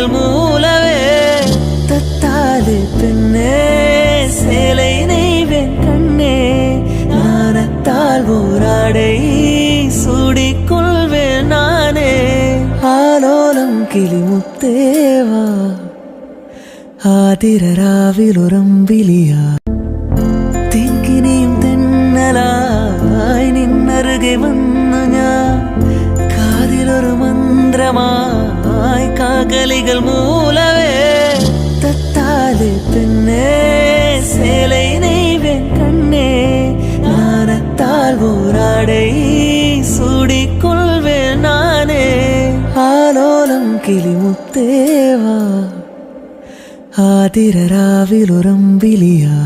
காகலிகள் மூலவே தத்தாது பெண்ணே சேலை நெய்வேன் கண்ணே நாணத்தால் ஓராடை சூடிக்கொள்வேன் நானே ஆலோலம் கிளிமுத்தேவா ആതിരരാവിലുറമ്പിലിയാ തെങ്കിനിയും തെന്നലായി നിന്നരുകെ വന്നു ഞാൻ കാതിലൊരു മന്ത്രമായി കാകലികൾ മൂലവേ തത്താല് പെണ്ണേ சேலை நெய்வேன் கண்ணே நாணத்தால் ஓராடை சூடிக்கொள்வேன் நானே ஆலோலம் கிளிமுத்தேவா ആതിരരാവിലുറമ്പിലിയാ